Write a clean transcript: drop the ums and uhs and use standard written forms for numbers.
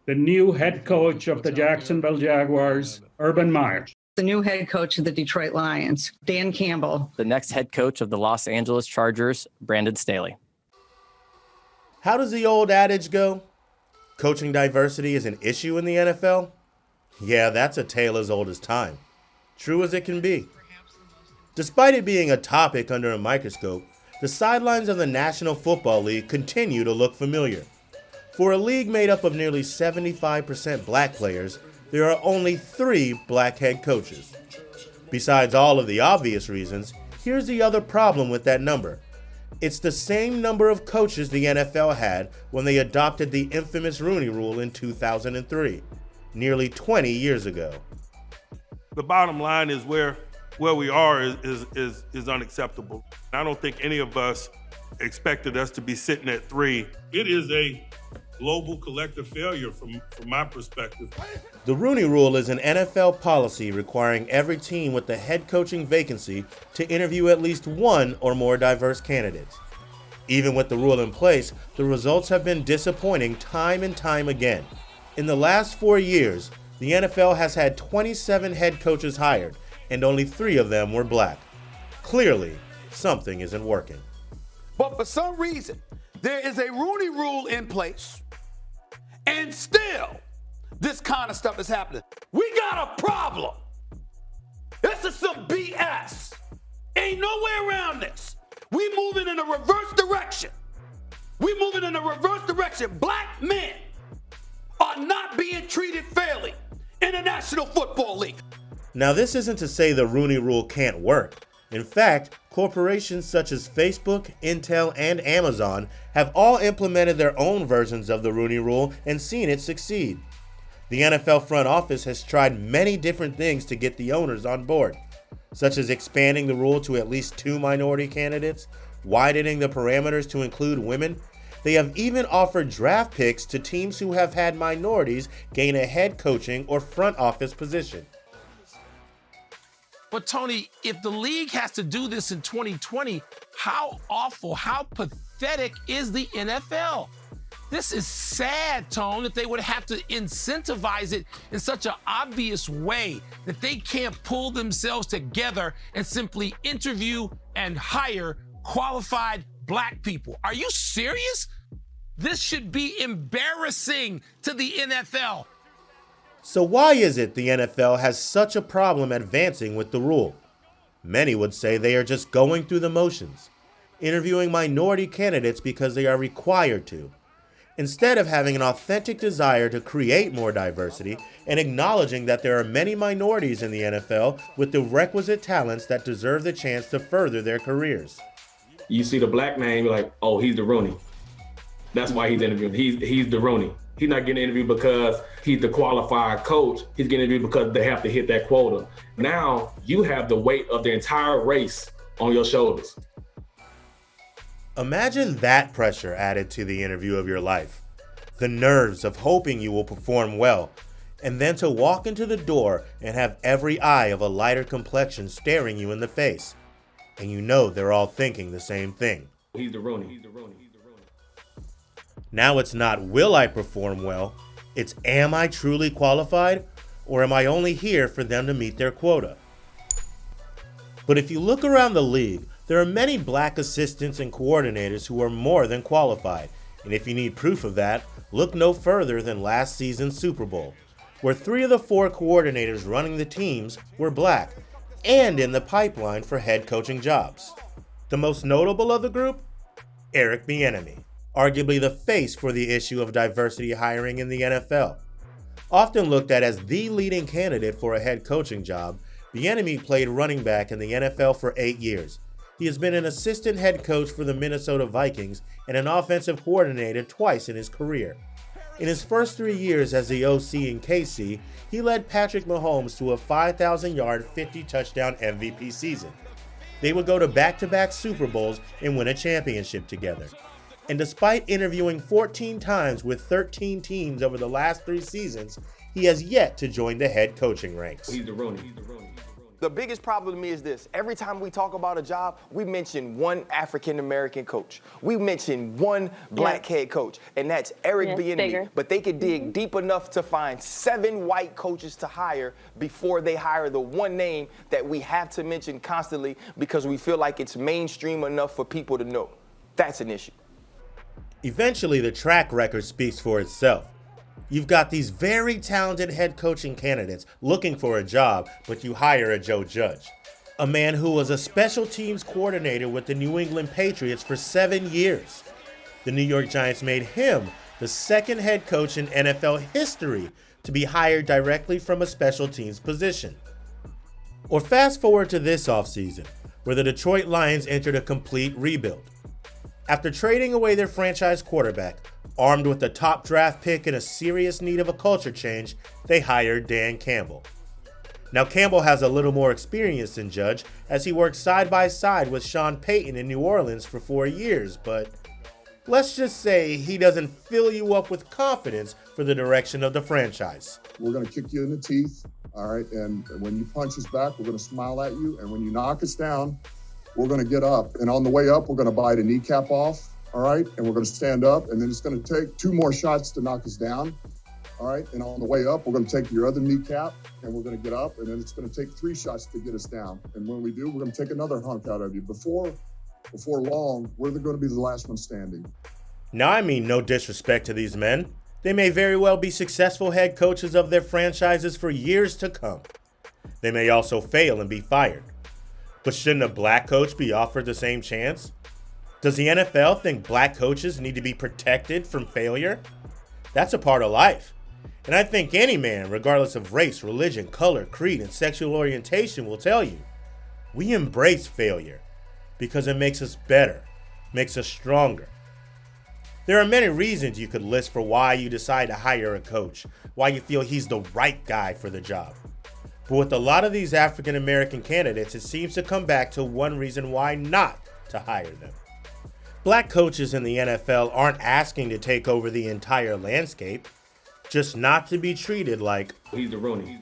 The new head coach of the Jacksonville Jaguars, Urban Meyer. The new head coach of the Detroit Lions, Dan Campbell. The next head coach of the Los Angeles Chargers, Brandon Staley. How does the old adage go? Coaching diversity is an issue in the NFL? Yeah, that's a tale as old as time. True as it can be. Despite it being a topic under a microscope, the sidelines of the National Football League continue to look familiar. For a league made up of nearly 75% black players, there are only 3 black head coaches. Besides all of the obvious reasons, here's the other problem with that number. It's the same number of coaches the NFL had when they adopted the infamous Rooney Rule in 2003, nearly 20 years ago. The bottom line is where we are is unacceptable. I don't think any of us expected us to be sitting at 3. It is a global collective failure from my perspective. The Rooney Rule is an NFL policy requiring every team with a head coaching vacancy to interview at least one or more diverse candidates. Even with the rule in place, the results have been disappointing time and time again. In the last 4 years, the NFL has had 27 head coaches hired, and only 3 of them were black. Clearly, something isn't working. But for some reason, there is a Rooney Rule in place, and still, this kind of stuff is happening. We got a problem. This is some BS. Ain't no way around this. We moving in a reverse direction. We moving in a reverse direction. Black men are not being treated fairly in the National Football League. Now, this isn't to say the Rooney Rule can't work. In fact, corporations such as Facebook, Intel, and Amazon have all implemented their own versions of the Rooney Rule and seen it succeed. The NFL front office has tried many different things to get the owners on board, such as expanding the rule to at least 2 minority candidates, widening the parameters to include women. They have even offered draft picks to teams who have had minorities gain a head coaching or front office position. But Tony, if the league has to do this in 2020, how awful, how pathetic is the NFL? This is sad, Tone, that they would have to incentivize it in such an obvious way that they can't pull themselves together and simply interview and hire qualified black people. Are you serious? This should be embarrassing to the NFL. So why is it the NFL has such a problem advancing with the rule? Many would say they are just going through the motions, interviewing minority candidates because they are required to, instead of having an authentic desire to create more diversity and acknowledging that there are many minorities in the NFL with the requisite talents that deserve the chance to further their careers. You see the black name, you're like, oh, he's the Rooney. That's why he's interviewed. He's the Rooney. He's not getting interviewed because he's the qualified coach. He's getting interviewed because they have to hit that quota. Now you have the weight of the entire race on your shoulders. Imagine that pressure added to the interview of your life. The nerves of hoping you will perform well, and then to walk into the door and have every eye of a lighter complexion staring you in the face. And you know they're all thinking the same thing. He's the Rooney. He's the Rooney. Now it's not will I perform well, it's am I truly qualified, or am I only here for them to meet their quota? But if you look around the league, there are many black assistants and coordinators who are more than qualified, and if you need proof of that, look no further than last season's Super Bowl, where 3 of the 4 coordinators running the teams were black, and in the pipeline for head coaching jobs. The most notable of the group? Eric Bieniemy, arguably the face for the issue of diversity hiring in the NFL. Often looked at as the leading candidate for a head coaching job, Bieniemy played running back in the NFL for 8 years. He has been an assistant head coach for the Minnesota Vikings and an offensive coordinator twice in his career. In his first 3 years as the OC in KC, he led Patrick Mahomes to a 5,000-yard, 50-touchdown MVP season. They would go to back-to-back Super Bowls and win a championship together. And despite interviewing 14 times with 13 teams over the last 3 seasons, he has yet to join the head coaching ranks. He's the Rooney. He's the Rooney. He's the Rooney. The biggest problem to me is this. Every time we talk about a job, we mention one African-American coach. We mention one black head coach, and that's Eric Bieniemy. But they could dig deep enough to find 7 white coaches to hire before they hire the one name that we have to mention constantly because we feel like it's mainstream enough for people to know. That's an issue. Eventually, the track record speaks for itself. You've got these very talented head coaching candidates looking for a job, but you hire a Joe Judge, a man who was a special teams coordinator with the New England Patriots for 7 years. The New York Giants made him the second head coach in NFL history to be hired directly from a special teams position. Or fast forward to this offseason, where the Detroit Lions entered a complete rebuild. After trading away their franchise quarterback, armed with the top draft pick in a serious need of a culture change, they hired Dan Campbell. Now, Campbell has a little more experience than Judge, as he worked side by side with Sean Payton in New Orleans for 4 years, but let's just say he doesn't fill you up with confidence for the direction of the franchise. We're going to kick you in the teeth, all right? And when you punch us back, we're going to smile at you. And when you knock us down, we're going to get up. And on the way up, we're going to bite a kneecap off. All right, and we're going to stand up, and then it's going to take 2 more shots to knock us down. All right, and on the way up, we're going to take your other kneecap, and we're going to get up, and then it's going to take 3 shots to get us down. And when we do, we're going to take another hunk out of you. Before long, we're going to be the last one standing. Now, I mean no disrespect to these men. They may very well be successful head coaches of their franchises for years to come. They may also fail and be fired. But shouldn't a black coach be offered the same chance? Does the NFL think black coaches need to be protected from failure? That's a part of life. And I think any man, regardless of race, religion, color, creed, and sexual orientation, will tell you, we embrace failure because it makes us better, makes us stronger. There are many reasons you could list for why you decide to hire a coach, why you feel he's the right guy for the job. But with a lot of these African American candidates, it seems to come back to one reason why not to hire them. Black coaches in the NFL aren't asking to take over the entire landscape, just not to be treated like he's the Rooney.